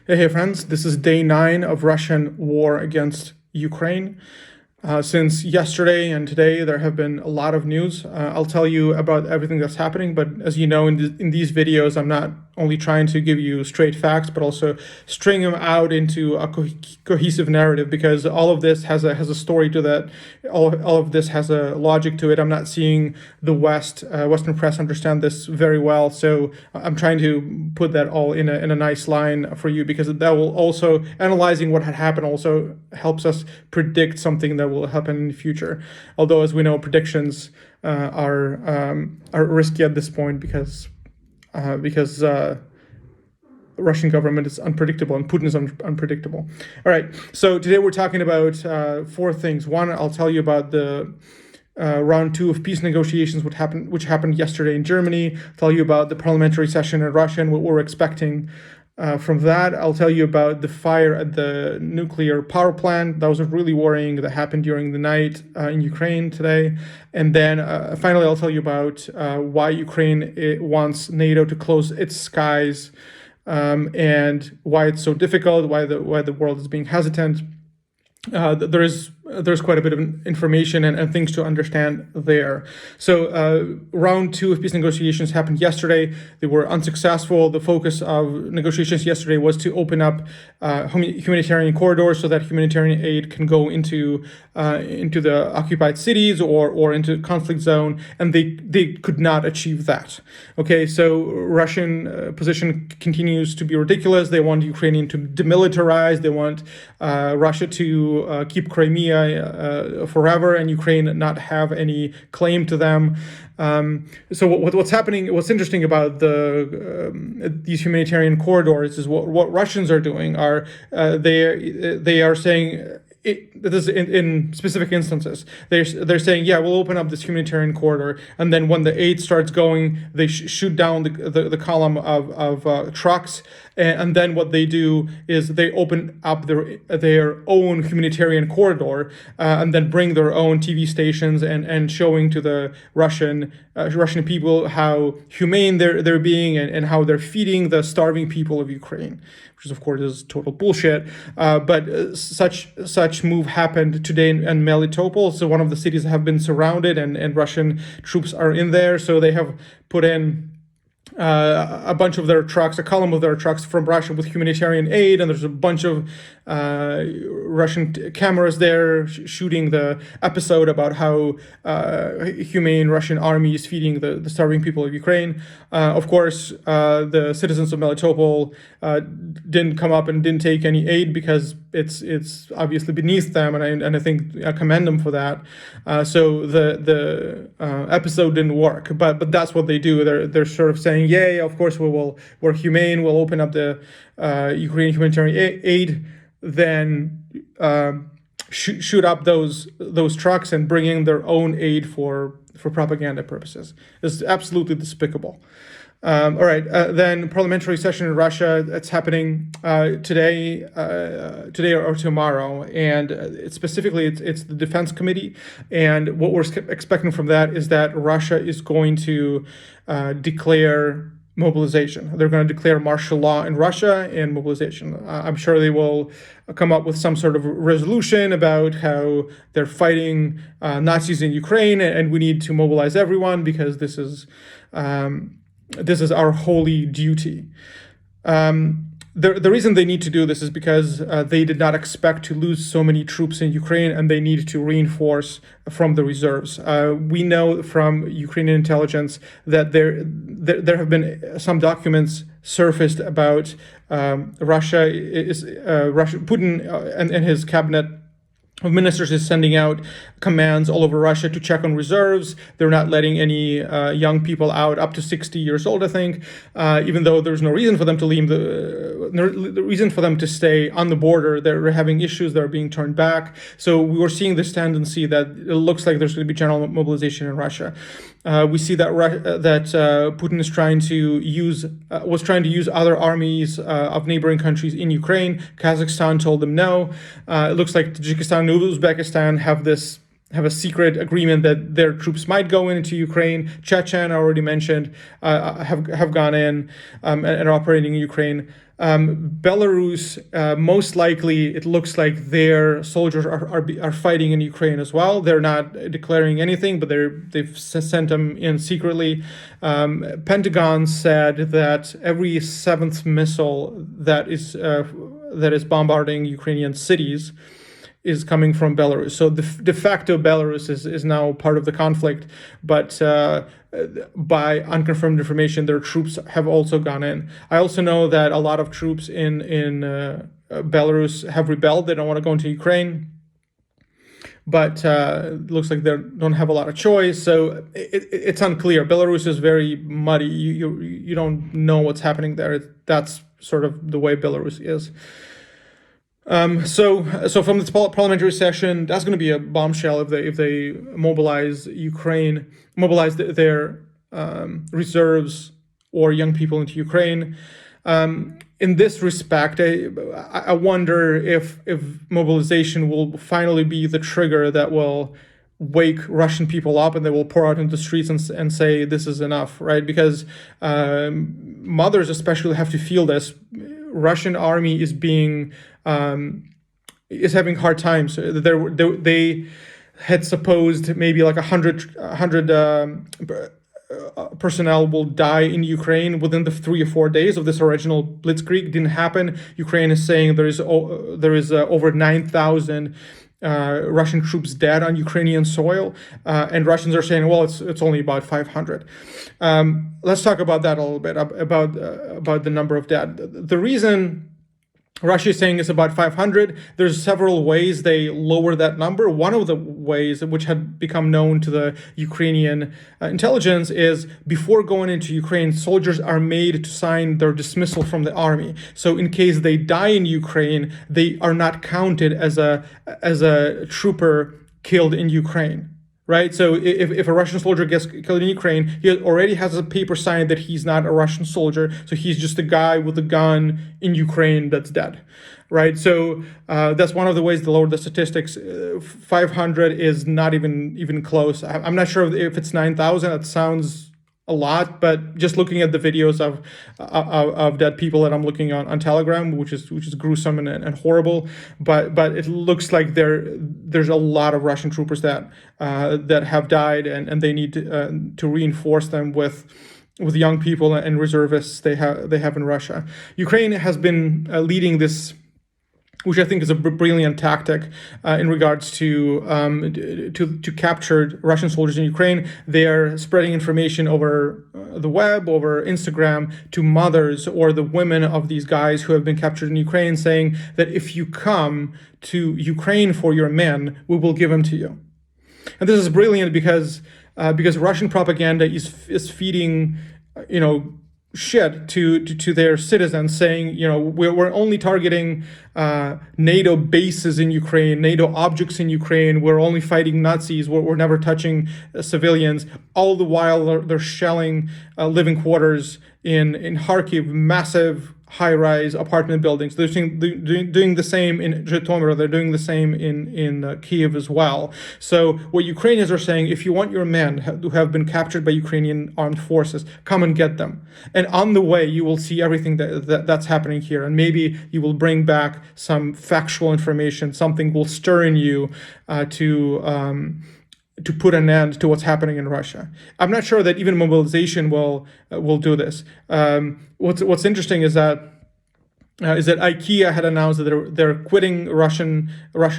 Hey friends, this is day 9 of Russian war against Ukraine. Since yesterday and today, there have been a lot of news. I'll tell you about everything that's happening, but as you know, in these videos, I'm not only trying to give you straight facts, but also string them out into a cohesive narrative, because all of this has a story to that. All of this has a logic to it. I'm not seeing the Western press understand this very well, so I'm trying to put that all in a nice line for you, because that will also, analyzing what had happened also helps us predict something that will happen in the future. Although, as we know, predictions are risky at this point because Russian government is unpredictable and Putin is unpredictable. All right, so today we're talking about 4 things. One, I'll tell you about the round 2 of peace negotiations, which happened yesterday in Germany. I'll tell you about the parliamentary session in Russia and what we're expecting from that. I'll tell you about the fire at the nuclear power plant. That was really worrying, that happened during the night in Ukraine today. And then finally, I'll tell you about why Ukraine wants NATO to close its skies, and why it's so difficult, why the world is being hesitant. There's quite a bit of information and things to understand there. So round 2 of peace negotiations happened yesterday. They were unsuccessful. The focus of negotiations yesterday was to open up humanitarian corridors so that humanitarian aid can go into the occupied cities or into conflict zone, and they could not achieve that. Okay, so Russian position continues to be ridiculous. They want Ukrainian to demilitarize. They want Russia to keep Crimea forever, and Ukraine not have any claim to them. So what's happening? What's interesting about these humanitarian corridors is what Russians are doing. They are saying. This is in specific instances. They're saying, yeah, we'll open up this humanitarian corridor, and then when the aid starts going, they shoot down the column of trucks, and then what they do is they open up their own humanitarian corridor, and then bring their own TV stations and showing to the Russian people how humane they're being and how they're feeding the starving people of Ukraine, which is, of course, is total bullshit. But such move happened today in Melitopol. So one of the cities have been surrounded, and Russian troops are in there. So they have put in a bunch of their trucks, a column of their trucks from Russia with humanitarian aid, and there's a bunch of Russian cameras there shooting the episode about how humane Russian army is feeding the starving people of Ukraine. Of course, the citizens of Melitopol didn't come up and didn't take any aid because it's obviously beneath them, and I think I commend them for that. So the episode didn't work, but that's what they do. They're sort of saying, yeah, of course we're humane. We'll open up the Ukrainian humanitarian aid, then shoot up those trucks and bring in their own aid for propaganda purposes. It's absolutely despicable. All right, then parliamentary session in Russia. It's happening today or tomorrow, and it's the Defense Committee. And what we're expecting from that is that Russia is going to declare mobilization. They're going to declare martial law in Russia and mobilization. I'm sure they will come up with some sort of resolution about how they're fighting Nazis in Ukraine, and we need to mobilize everyone because this is our holy duty. The reason they need to do this is because they did not expect to lose so many troops in Ukraine, and they need to reinforce from the reserves. We know from Ukrainian intelligence that there have been some documents surfaced about Putin and his cabinet of ministers is sending out commands all over Russia to check on reserves. They're not letting any young people out up to 60 years old, I think, even though there's no reason for them to leave, the reason for them to stay on the border. They're having issues. They're being turned back. So we were seeing this tendency that it looks like there's going to be general mobilization in Russia. We see that Putin is was trying to use other armies of neighboring countries in Ukraine. Kazakhstan told them no. It looks like Tajikistan and Uzbekistan have a secret agreement that their troops might go into Ukraine. Chechen, I already mentioned, have gone in and are operating in Ukraine. Belarus, most likely, it looks like their soldiers are fighting in Ukraine as well. They're not declaring anything, but they've sent them in secretly. Pentagon said that every seventh missile that is bombarding Ukrainian cities is coming from Belarus. So de facto Belarus is now part of the conflict, but by unconfirmed information, their troops have also gone in. I also know that a lot of troops in Belarus have rebelled. They don't want to go into Ukraine, but it looks like they don't have a lot of choice. So it's unclear. Belarus is very muddy. You don't know what's happening there. That's sort of the way Belarus is. So from this parliamentary session, that's going to be a bombshell if they mobilize their reserves or young people into Ukraine. In this respect, I wonder if mobilization will finally be the trigger that will wake Russian people up and they will pour out into the streets and say this is enough, right? Because mothers especially have to feel this. Russian army is having hard times. They had supposed maybe like 100 personnel will die in Ukraine within the 3 or 4 days of this original blitzkrieg. Didn't happen. Ukraine is saying there is over 9,000 Russian troops dead on Ukrainian soil, and Russians are saying, well, it's only about 500. Let's talk about that a little bit, about the number of dead. The reason Russia is saying it's about 500. There's several ways they lower that number. One of the ways, which had become known to the Ukrainian intelligence, is before going into Ukraine, soldiers are made to sign their dismissal from the army. So in case they die in Ukraine, they are not counted as a trooper killed in Ukraine. Right, so if a Russian soldier gets killed in Ukraine, he already has a paper signed that he's not a Russian soldier, so he's just a guy with a gun in Ukraine that's dead, right? So that's one of the ways to lower the statistics. 500 is not even close. I'm not sure if it's 9,000. That sounds a lot, but just looking at the videos of dead people that I'm looking on Telegram, which is gruesome and horrible, but it looks like there's a lot of Russian troopers that have died, and they need to reinforce them with young people and reservists they have in Russia. Ukraine has been leading this, which I think is a brilliant tactic in regards to captured Russian soldiers in Ukraine. They are spreading information over the web, over Instagram, to mothers or the women of these guys who have been captured in Ukraine, saying that if you come to Ukraine for your men, we will give them to you. And this is brilliant because Russian propaganda is feeding, shit to their citizens, saying, we're only targeting NATO bases in Ukraine, NATO objects in Ukraine, we're only fighting Nazis, we're never touching civilians, all the while they're shelling living quarters in Kharkiv, massive high-rise apartment buildings. They're doing the same in Zhytomyr. They're doing the same in Kiev as well. So what Ukrainians are saying, if you want your men who have been captured by Ukrainian armed forces, come and get them. And on the way, you will see everything that's happening here. And maybe you will bring back some factual information. Something will stir in you to put an end to what's happening in Russia. I'm not sure that even mobilization will do this. What's interesting is that IKEA had announced that they're quitting Russian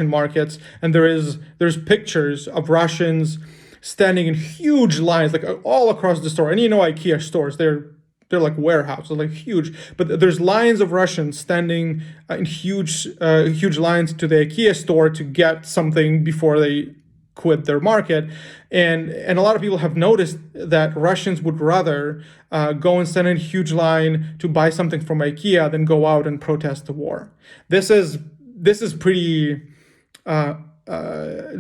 markets, and there's pictures of Russians standing in huge lines, like all across the store. And IKEA stores, they're like warehouses, like huge. But there's lines of Russians standing in huge lines to the IKEA store to get something before they quit their market, and a lot of people have noticed that Russians would rather go and stand in a huge line to buy something from IKEA than go out and protest the war. This is pretty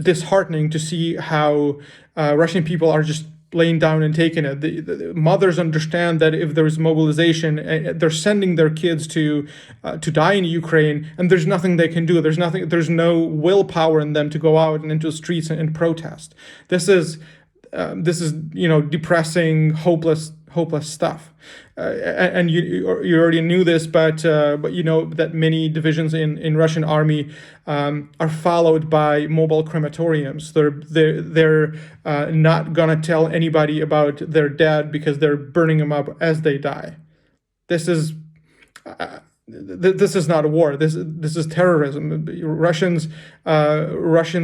disheartening to see how Russian people are just laying down and taking it. The mothers understand that if there is mobilization, they're sending their kids to die in Ukraine, and there's nothing they can do. There's no willpower in them to go out and into the streets and protest. This is depressing, hopeless hopeless stuff. And you already knew this, but you know that many divisions in Russian army are followed by mobile crematoriums. They're not gonna tell anybody about their dead because they're burning them up as they die. This is not a war. This is terrorism. Russians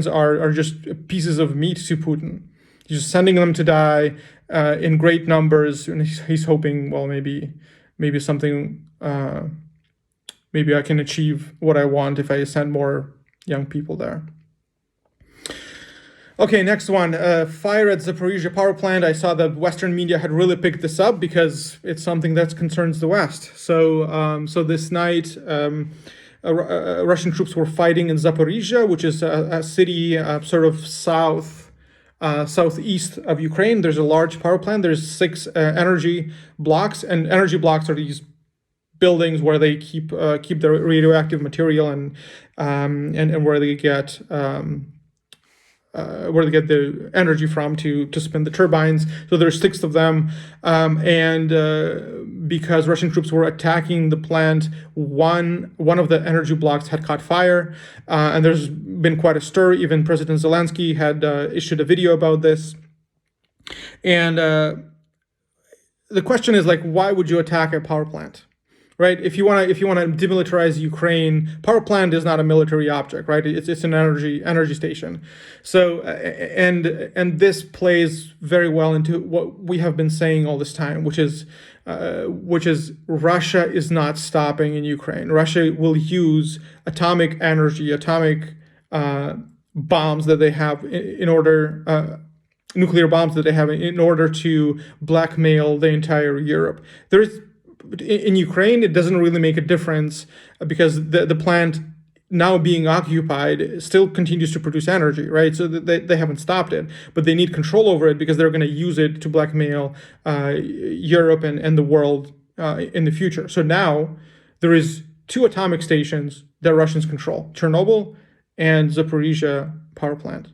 are just pieces of meat to Putin. He's just sending them to die in great numbers, and he's hoping, well, maybe something, maybe I can achieve what I want if I send more young people there. Okay, next one. Fire at Zaporizha power plant. I saw that Western media had really picked this up because it's something that concerns the West. So this night, Russian troops were fighting in Zaporizha, which is a city sort of southeast of Ukraine. There's a large power plant. There's 6 energy blocks, and energy blocks are these buildings where they keep the radioactive material and where they get the energy from to spin the turbines. So there's 6 of them, and because Russian troops were attacking the plant, one of the energy blocks had caught fire, and there's been quite a stir. Even President Zelensky had issued a video about this. And the question is, like, why would you attack a power plant? Right? If you want to demilitarize Ukraine, power plant is not a military object, right? It's an energy station. So and this plays very well into what we have been saying all this time, which is Russia is not stopping in Ukraine. Russia will use atomic energy, atomic bombs that they have in order. Nuclear bombs that they have in order to blackmail the entire Europe. In Ukraine, it doesn't really make a difference because the plant now being occupied still continues to produce energy, right? So they haven't stopped it, but they need control over it because they're going to use it to blackmail Europe and the world in the future. So now there is 2 atomic stations that Russians control: Chernobyl and Zaporizhia power plant.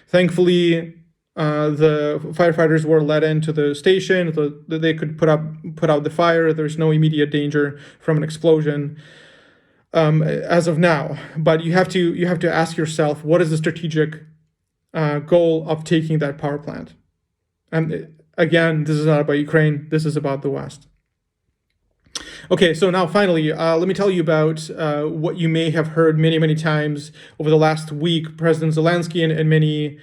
Thankfully, the firefighters were let into the station so that they could put out the fire. There's no immediate danger from an explosion as of now. But you have to ask yourself, what is the strategic goal of taking that power plant? And again, this is not about Ukraine. This is about the West. Okay, so now finally, let me tell you about what you may have heard many times over the last week. President Zelensky and many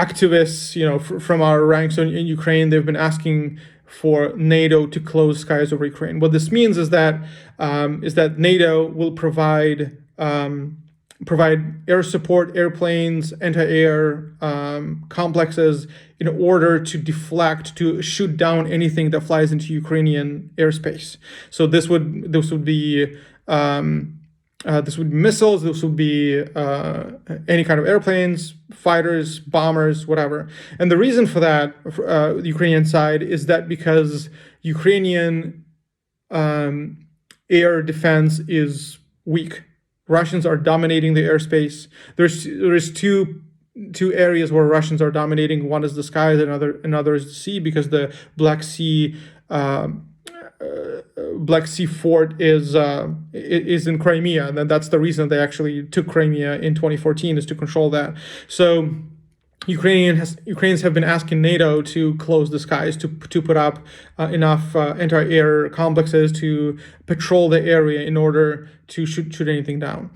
activists, from our ranks in Ukraine, they've been asking for NATO to close skies over Ukraine. What this means is that NATO will provide air support, airplanes, anti-air complexes in order to to shoot down anything that flies into Ukrainian airspace. So this would be missiles, this would be any kind of airplanes, fighters, bombers, whatever. And the reason for that, the Ukrainian side, is that because Ukrainian air defense is weak. Russians are dominating the airspace. There's two areas where Russians are dominating. One is the skies, another is the sea, because the Black Sea fort is in Crimea, and that's the reason they actually took Crimea in 2014, is to control that. So Ukrainians have been asking NATO to close the skies, to put up enough anti-air complexes to patrol the area in order to shoot anything down.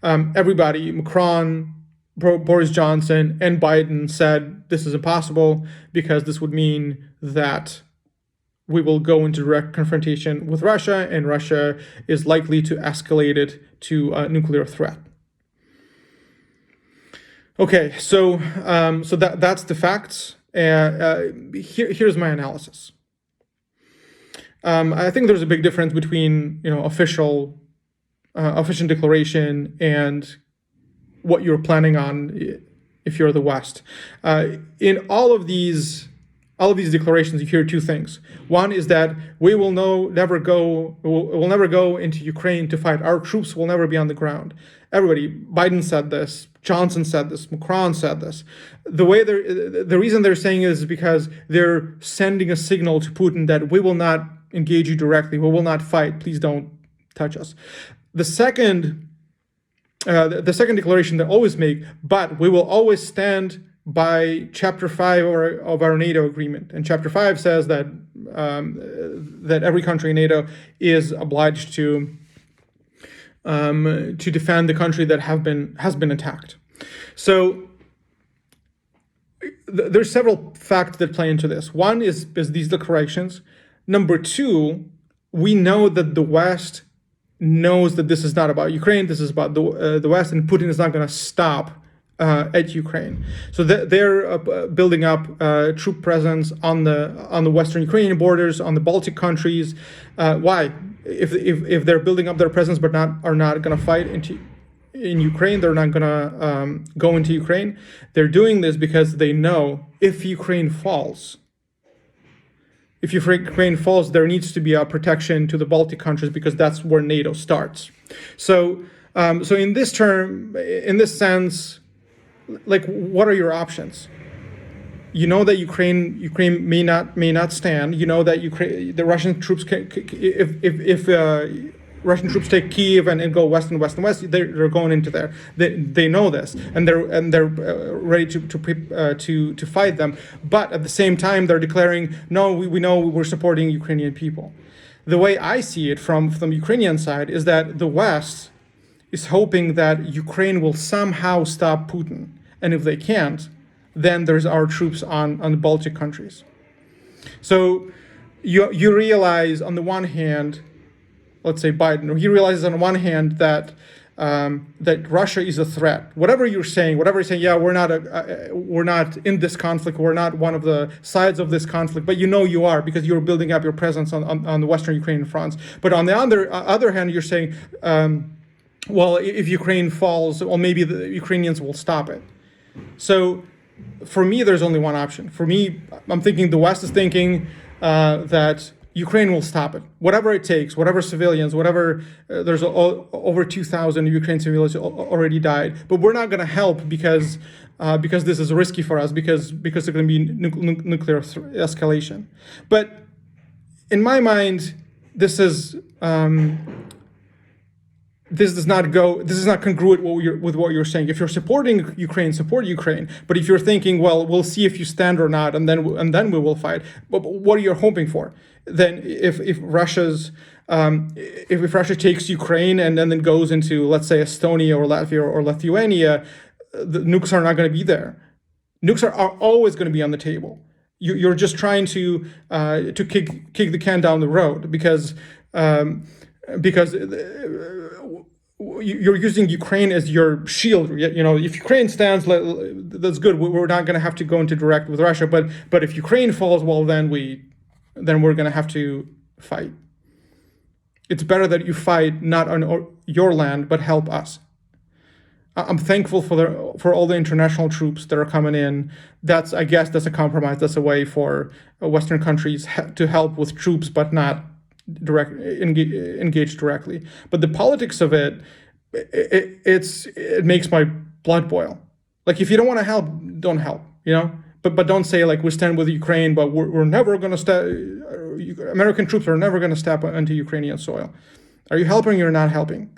Everybody, Macron, Boris Johnson, and Biden said this is impossible because this would mean that we will go into direct confrontation with Russia, and Russia is likely to escalate it to a nuclear threat. Okay, so that's the facts. Here's my analysis. I think there's a big difference between official declaration and what you're planning on if you're the West. In all of these all of these declarations, you hear two things. One is that we will never go into Ukraine to fight. Our troops will never be on the ground. Everybody, Biden said this, Johnson said this, Macron said this. The reason they're saying it is because they're sending a signal to Putin that we will not engage you directly. We will not fight. Please don't touch us. The second declaration they always make, but we will always stand by Chapter 5 of our NATO agreement. And Chapter 5 says that that every country in NATO is obliged to defend the country that has been attacked. So there's several facts that play into this. One is these declarations. Number two, we know that the West knows that this is not about Ukraine. This is about the West, and Putin is not going to stop at Ukraine. So they're building up troop presence on the Western Ukrainian borders, on the Baltic countries. Why? If they're building up their presence but are not going to fight in Ukraine, they're not going to go into Ukraine. They're doing this because they know if Ukraine falls, there needs to be a protection to the Baltic countries because that's where NATO starts. So in this sense, like, what are your options? You know that Ukraine may not stand. You know that the Russian troops if Russian troops take Kyiv and go west, they're going into there. They know this, and they're ready to fight them. But at the same time, they're declaring, no, we know we're supporting Ukrainian people. The way I see it from the Ukrainian side is that the West is hoping that Ukraine will somehow stop Putin, and if they can't, then there's our troops on the Baltic countries. So you realize on the one hand, let's say Biden, he realizes on one hand that Russia is a threat. Whatever you're saying, yeah, we're not in this conflict, we're not one of the sides of this conflict, but you are because you're building up your presence on the Western Ukrainian fronts. But on the other hand, you're saying, well, if Ukraine falls, well, maybe the Ukrainians will stop it. So for me, there's only one option. For me, I'm thinking the West is thinking that Ukraine will stop it, whatever it takes, whatever civilians, there's over 2,000 Ukrainian civilians already died, but we're not going to help because this is risky for us, because there's going to be nuclear escalation. But in my mind, this is not congruent with what you're saying. If you're supporting Ukraine, support Ukraine. But if you're thinking, well, we'll see if you stand or not, and then we will fight. But what are you hoping for? Then if Russia takes Ukraine and then goes into, let's say, Estonia or Latvia or Lithuania, the nukes are not going to be there. Nukes are always going to be on the table. You're just trying to kick the can down the road because you're using Ukraine as your shield. If Ukraine stands, that's good. We're not going to have to go into direct with Russia. But if Ukraine falls, well, then we're going to have to fight. It's better that you fight not on your land, but help us. I'm thankful for all the international troops that are coming in. I guess that's a compromise. That's a way for Western countries to help with troops, but not engage directly. But the politics of it makes my blood boil. Like, if you don't want to help, don't help. But don't say, like, we stand with Ukraine, but we're never going to step. American troops are never going to step onto Ukrainian soil. Are you helping or not helping?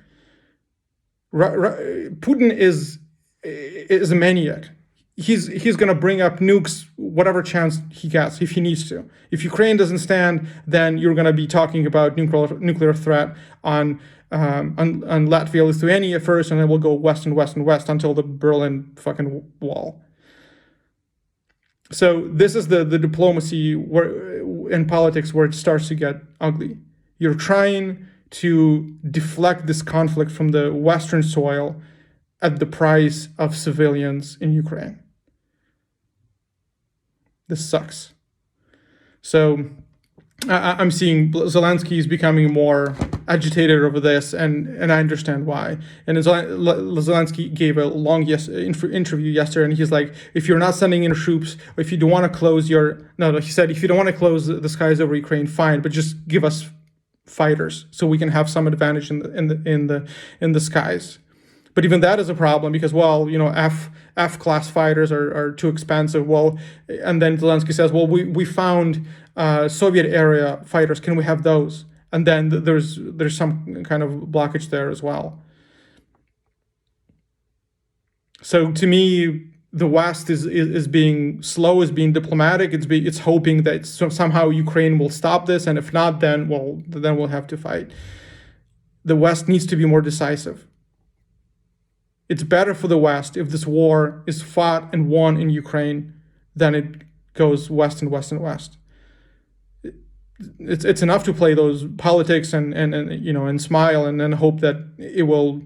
Putin is a maniac. He's going to bring up nukes whatever chance he gets, if he needs to. If Ukraine doesn't stand, then you're going to be talking about nuclear threat on Latvia, Lithuania first, and then we'll go west and west and west until the Berlin fucking Wall. So this is the diplomacy in politics where it starts to get ugly. You're trying to deflect this conflict from the Western soil at the price of civilians in Ukraine. This sucks. So I'm seeing Zelensky is becoming more agitated over this, and I understand why. And Zelensky gave a long interview yesterday, and he's like, if you're not sending in troops, or if you don't want to close he said, if you don't want to close the skies over Ukraine, fine, but just give us fighters so we can have some advantage in the skies. But even that is a problem because, well, F-class fighters are too expensive. Well, and then Zelensky says, well, we found Soviet era fighters. Can we have those? And then there's some kind of blockage there as well. So to me, the West is being slow, is being diplomatic. It's hoping that somehow Ukraine will stop this, and if not, then we'll have to fight. The West needs to be more decisive. It's better for the West if this war is fought and won in Ukraine than it goes west and west and west. It's enough to play those politics and smile and then hope that it will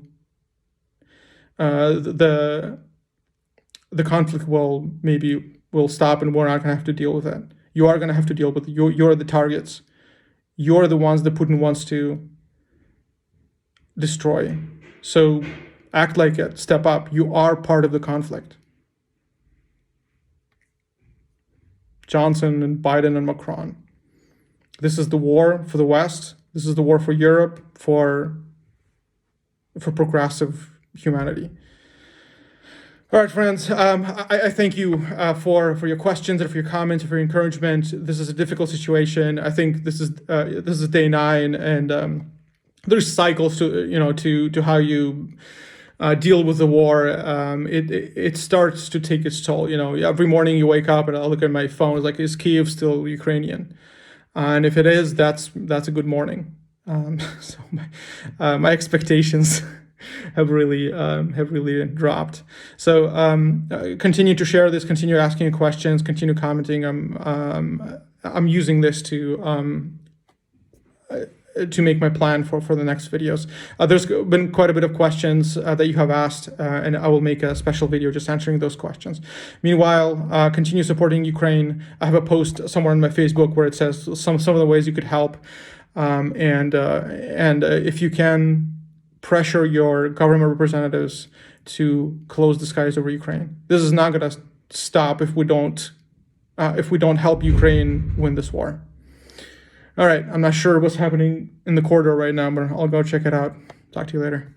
the conflict will stop and we're not going to have to deal with it. You are going to have to deal with it. You're the targets. You're the ones that Putin wants to destroy. So act like it. Step up. You are part of the conflict. Johnson and Biden and Macron. This is the war for the West. This is the war for Europe, for progressive humanity. All right, friends. I thank you for your questions and for your comments and for your encouragement. This is a difficult situation. I think this is day 9, and there's cycles to how you deal with the war. It starts to take its toll. Every morning you wake up and I look at my phone. It's like, is Kyiv still Ukrainian? And if it is, that's a good morning. So my expectations have really dropped. So continue to share this, continue asking questions, continue commenting. I'm using this to make my plan for the next videos. There's been quite a bit of questions that you have asked, and I will make a special video just answering those questions. Meanwhile, continue supporting Ukraine. I have a post somewhere on my Facebook where it says some of the ways you could help, and if you can, pressure your government representatives to close the skies over Ukraine. This is not going to stop if we don't help Ukraine win this war. All right, I'm not sure what's happening in the corridor right now, but I'll go check it out. Talk to you later.